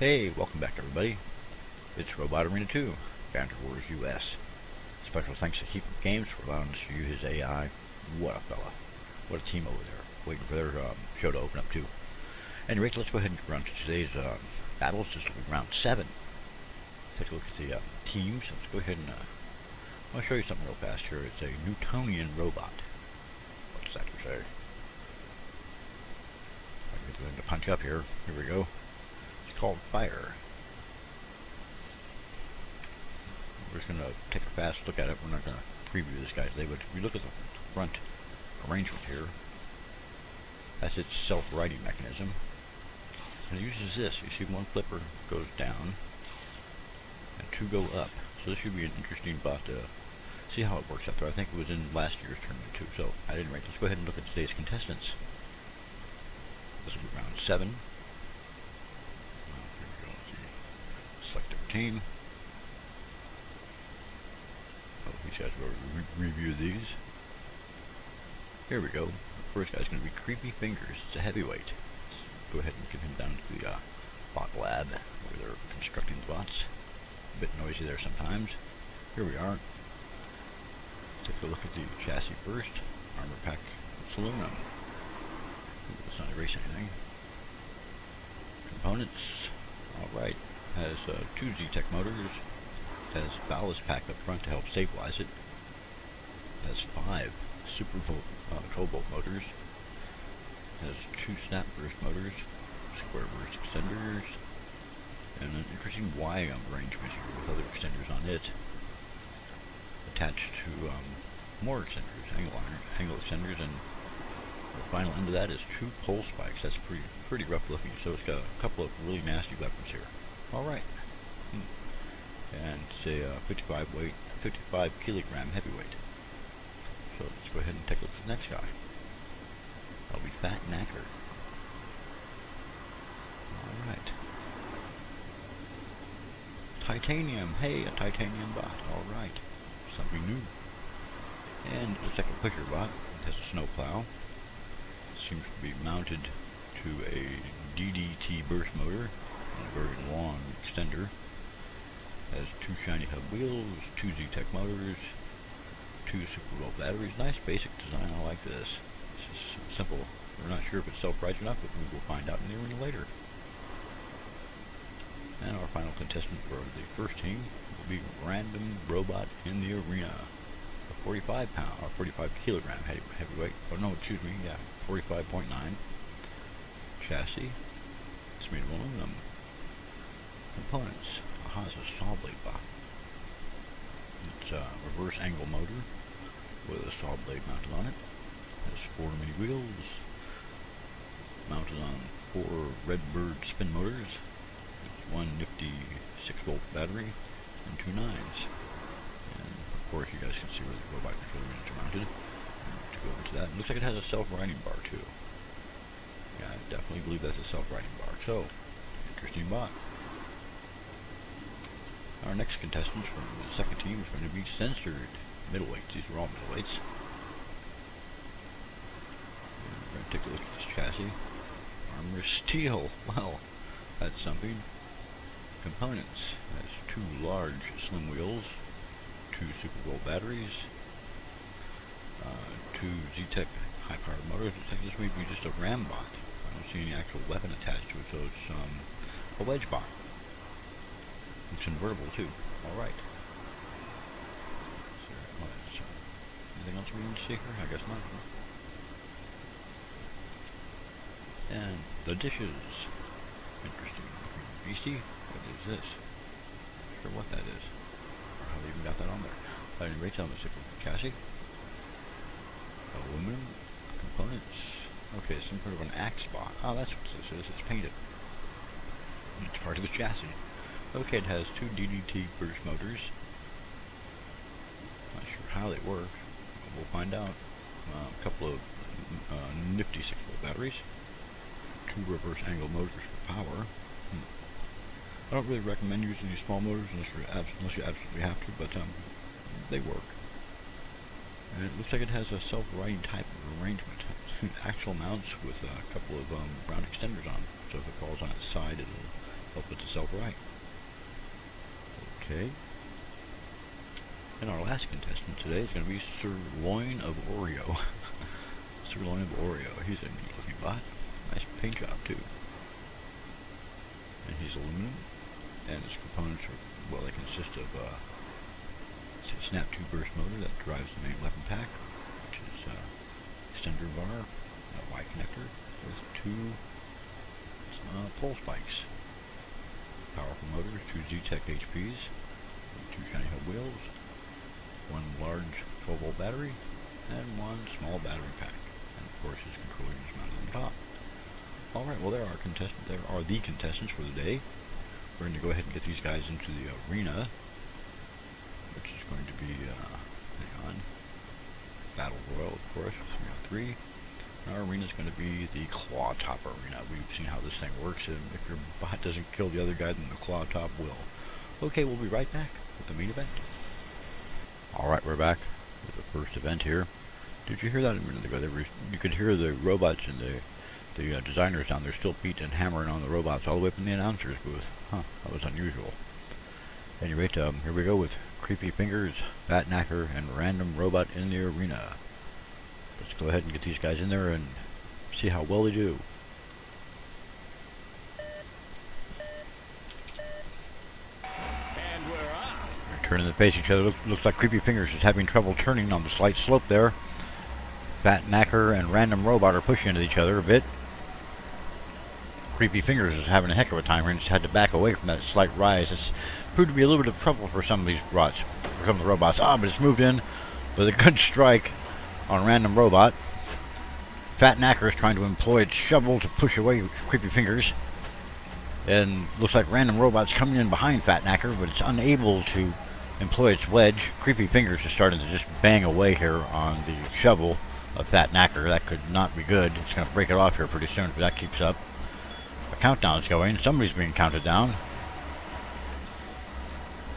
Hey, welcome back everybody. It's Robot Arena 2, Banter WarsUs. Special thanks to Keep Games for allowing us to use his AI. What a fella. What a team over there. Waiting for their show to open up too. Anyway, let's go ahead and run to today's battles. This will be round 7. Take a look at the teams. Let's go ahead and I'll show you something real fast here. It's a Newtonian robot. What's that to say? I'm going to punch up here. Here we go. It's called Fire. We're just going to take a fast look at it. We're not going to preview this guy today, but if you look at the front arrangement here, that's its self-righting mechanism. And it uses this. You see one flipper goes down and 2 go up. So this should be an interesting bot to see how it works out there. I think it was in last year's tournament too. So at any rate, let's go ahead and look at today's contestants. This will be round 7. Here we go. Let's see. Select their team. Oh, these guys will review these. Here we go. The first guy's going to be Creepy Fingers. It's a heavyweight. Let's go ahead and get him down to the bot lab where they're constructing the bots. A bit noisy there sometimes. Here we are. Take a look at the chassis first. Armor pack. It's aluminum. Let's not erase anything. Components. Alright. Has 2 Z-Tech motors. It has ballast pack up front to help stabilize it. It has 5 super 12-volt motors. It has 2 snap burst motors. Square burst extenders. And an interesting Y arrangement here with other extenders on it. Attached to more extenders, angle extenders, and the final end of that is 2 pole spikes. That's pretty rough looking. So it's got a couple of really nasty weapons here. All right, and it's a 55 kilogram heavyweight. So let's go ahead and take a look at the next guy. That'll be Fat Knacker. All right. Titanium. Hey, a titanium bot. All right. Something new. And it looks like a pusher bot. It has a snow plow. It seems to be mounted to a DDT burst motor and a very long extender. It has 2 shiny hub wheels, 2 Z-Tech motors, 2 super low batteries. Nice basic design. I like this. It's just simple. We're not sure if it's self-rights or not, but we will find out in the arena later. And our final contestant for the first team will be Random Robot in the Arena. A 45 kilogram heavyweight. Oh no, excuse me, yeah, 45.9. Chassis. It's made of aluminum. Components. It's a saw blade bot. It's a reverse angle motor with a saw blade mounted on it. It has 4 mini wheels mounted on 4 Redbird spin motors. 1 nifty 6-volt battery and 2 9s. And of course you guys can see where the robot controller units are mounted. And to go over to that, it looks like it has a self-riding bar too. Yeah, I definitely believe that's a self-riding bar. So, interesting bot. Our next contestants from the second team is going to be censored middleweights. These are all middleweights. And we're going to take a look at this chassis. Armor steel. Wow, that's something. Components. It has 2 large slim wheels, 2 super volt batteries, 2 Z-Tech high-powered motors. Looks like this may be just a ram bot. I don't see any actual weapon attached to it, so it's a wedge bot. It's invertible too. All right. Anything else we need to see here? I guess not. And the dishes. Interesting. Beastie. What is this? Not sure what that is. Or how they even got that on there. At any rate, on the chassis. Aluminum components. Okay, some sort of an axe bot. Oh, that's what this is. It's painted. It's part of the chassis. Okay, it has 2 DDT burst motors. Not sure how they work. We'll find out. A couple of nifty 6-volt batteries. 2 reverse angle motors for power. I don't really recommend using these small motors unless you absolutely have to, but they work. And it looks like it has a self-righting type of arrangement. Actual mounts with a couple of brown extenders on. So if it falls on its side, it'll Help it to self-right. Okay. And our last contestant today is going to be Sirloin of Oreo. Sirloin of Oreo. He's a neat looking bot. Nice paint job too. And he's aluminum. And his components are, well, they consist of a snap 2 burst motor that drives the main weapon pack, which is extender bar, a Y connector with 2 pole spikes. Powerful motors, 2 Z-Tech HPs, 2 shiny hub wheels, 1 large 12-volt battery, and 1 small battery pack. And of course his controller is mounted on top. Alright, well there are the contestants for the day. We're going to go ahead and get these guys into the arena, which is going to be, hang on, Battle Royal, of course, 3-on-3. Our arena is going to be the Claw Top arena. We've seen how this thing works, and if your bot doesn't kill the other guy, then the Claw Top will. Okay, we'll be right back with the main event. Alright, we're back with the first event here. Did you hear that a minute ago? You could hear the robots and the designers down there still beating and hammering on the robots all the way up in the announcer's booth. Huh, that was unusual. At any rate, here we go with Creepy Fingers, Fat Knacker, and Random Robot in the arena. Let's go ahead and get these guys in there and see how well they do. And we're off. They're turning to face each other. Looks like Creepy Fingers is having trouble turning on the slight slope there. Fat Knacker and Random Robot are pushing into each other a bit. Creepy Fingers is having a heck of a time and just had to back away from that slight rise. It's proved to be a little bit of trouble for some of these robots. But it's moved in with a good strike on Random Robot. Fat Knacker is trying to employ its shovel to push away Creepy Fingers. And looks like Random Robot's coming in behind Fat Knacker, but it's unable to employ its wedge. Creepy Fingers is starting to just bang away here on the shovel of Fat Knacker. That could not be good. It's going to break it off here pretty soon if that keeps up. A countdown is going. Somebody's being counted down.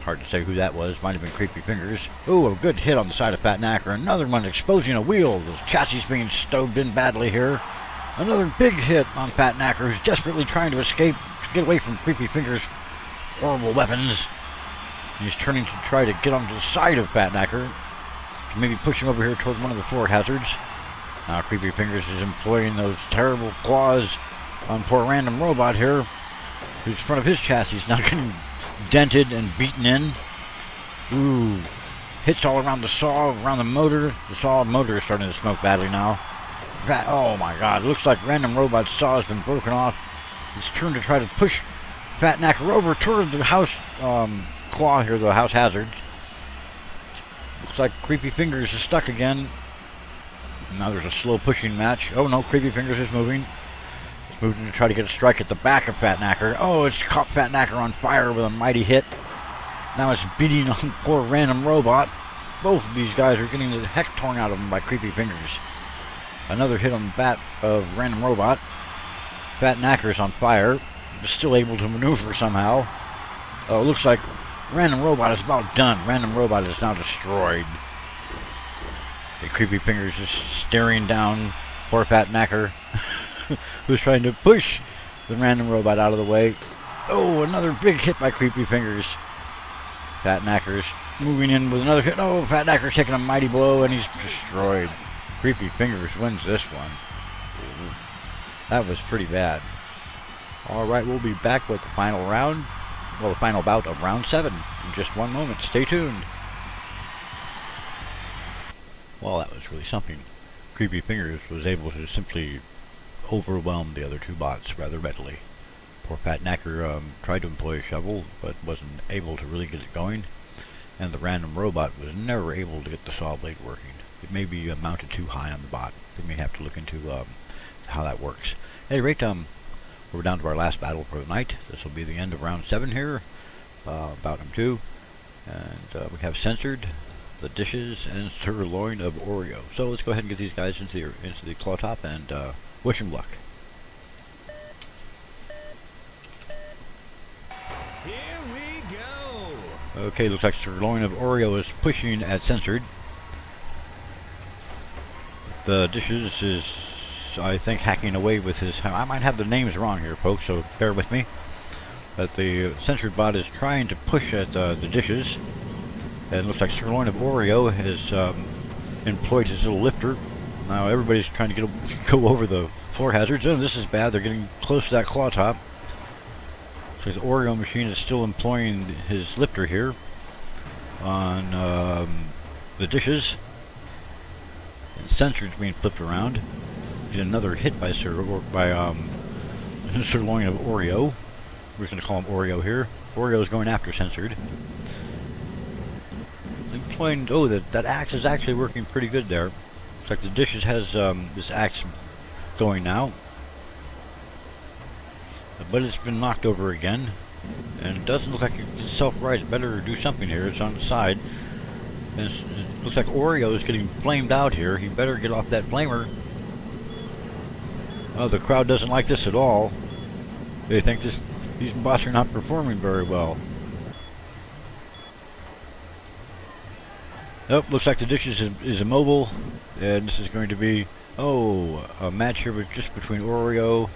Hard to say who that was. Might have been Creepy Fingers. Ooh, a good hit on the side of Fat Knacker. Another one exposing a wheel. The chassis being stowed in badly here. Another big hit on Fat Knacker, who's desperately trying to escape, to get away from Creepy Fingers' horrible weapons. He's turning to try to get onto the side of Fat Knacker. Can maybe push him over here toward one of the floor hazards. Now Creepy Fingers is employing those terrible claws on poor Random Robot here, whose front of his chassis is now getting dented and beaten in. Ooh, hits all around the saw, around the motor. The saw motor is starting to smoke badly now. Oh my god, it looks like Random Robot's saw has been broken off. He's turned to try to push Fat Knacker over toward the house claw here, the house hazards. Looks like Creepy Fingers is stuck again. Now there's a slow pushing match. Oh no, Creepy Fingers is moving. It's moving to try to get a strike at the back of Fat Knacker. Oh, it's caught Fat Knacker on fire with a mighty hit. Now it's beating on poor Random Robot. Both of these guys are getting the heck torn out of them by Creepy Fingers. Another hit on the bat of Random Robot. Fat Knacker's on fire. But still able to maneuver somehow. Oh, it looks like Random Robot is about done. Random Robot is now destroyed. The Creepy Fingers is staring down poor Fat Knacker, who's trying to push the Random Robot out of the way. Oh, another big hit by Creepy Fingers. Fat Knacker's moving in with another hit. Oh, Fat Knacker's taking a mighty blow and he's destroyed. Creepy Fingers wins this one. Ooh, that was pretty bad. Alright, we'll be back with the final round. Well, the final bout of round 7 in just one moment. Stay tuned. Well, that was really something. Creepy Fingers was able to simply overwhelm the other two bots rather readily. Poor Fat Knacker tried to employ a shovel, but wasn't able to really get it going. And the Random Robot was never able to get the saw blade working. It may be mounted too high on the bot. We may have to look into how that works. At any rate, we're down to our last battle for the night. This will be the end of round 7 here, bout number 2. And we have Censored, the Dishes, and Sirloin of Oreo. So let's go ahead and get these guys into the claw top and wish them luck. Here we go. Okay, looks like Sirloin of Oreo is pushing at Censored. The Dishes is, I think, hacking away with his... I might have the names wrong here, folks, so bear with me. that the censored bot is trying to push at the dishes. And it looks like Sirloin of Oreo has employed his little lifter. Now everybody's trying to go over the floor hazards. Oh, this is bad. They're getting close to that claw top. So the Oreo machine is still employing his lifter here on the dishes. And Censored's being flipped around. Get another hit by Sirloin of Oreo. We're just going to call him Oreo here. Oreo is going after Censored. Employing, oh, that axe is actually working pretty good there. Looks like the dishes has this axe going now. But it's been knocked over again. And it doesn't look like it's self-right. It better do something here. It's on the side. And it looks like Oreo is getting flamed out here. He better get off that flamer. Oh, the crowd doesn't like this at all. They think these bots are not performing very well. Oh, looks like the dishes is immobile. And this is going to be, oh, a match here just between Oreo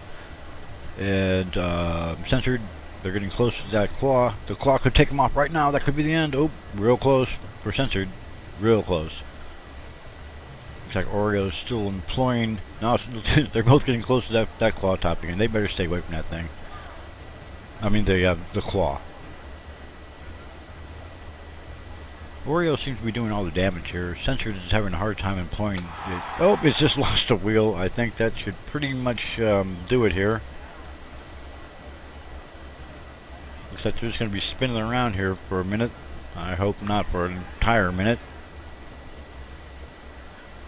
and Censored. They're getting close to that claw. The claw could take him off right now. That could be the end. Oh, real close for Censored. Real close. Looks like Oreo's still employing. No, they're both getting close to that claw top again. They better stay away from that thing. I mean the claw. Oreo seems to be doing all the damage here. Censored is having a hard time employing it. Oh, it's just lost a wheel. I think that should pretty much do it here. Looks like they're just going to be spinning around here for a minute. I hope not for an entire minute.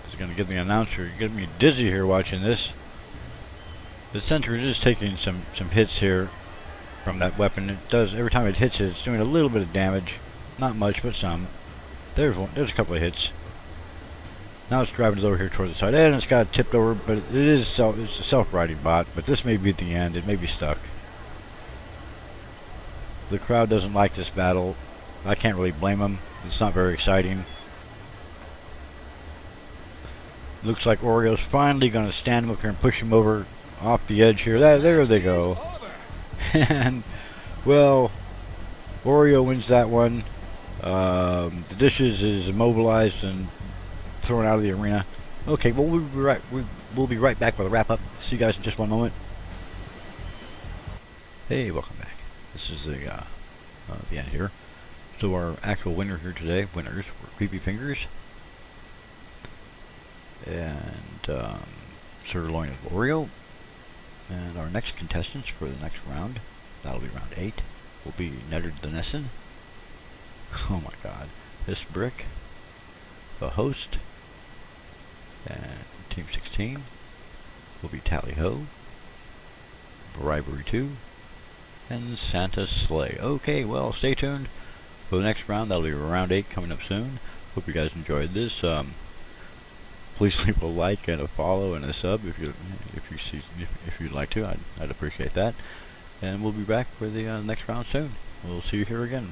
This is going to get the announcer, get me dizzy here watching this. The Censored is taking some hits here from that weapon. It does, every time it hits it, it's doing a little bit of damage. Not much, but some. There's a couple of hits. Now it's driving it over here toward the side, and it's got tipped over, but it's a self-riding bot, but this may be the end. It may be stuck. The crowd doesn't like this battle. I can't really blame them. It's not very exciting. Looks like Oreo's finally going to stand him up here and push him over off the edge here. There they go. And, well, Oreo wins that one. The dishes is immobilized and thrown out of the arena. Okay, well, we'll be right back with a wrap-up. See you guys in just one moment. Hey, welcome back. This is the end here. So our actual winner here today, winners were Creepy Fingers and Sirloin of Oreo. And our next contestants for the next round, that'll be round 8, will be Neddard the Nesson. Oh my god. This Brick, the host, and Team 16 will be Tally Ho, Bribery 2, and Santa's Sleigh. Okay, well, stay tuned for the next round. That'll be round 8 coming up soon. Hope you guys enjoyed this. Please leave a like and a follow and a sub if you'd like to. I'd appreciate that. And we'll be back for the next round soon. We'll see you here again.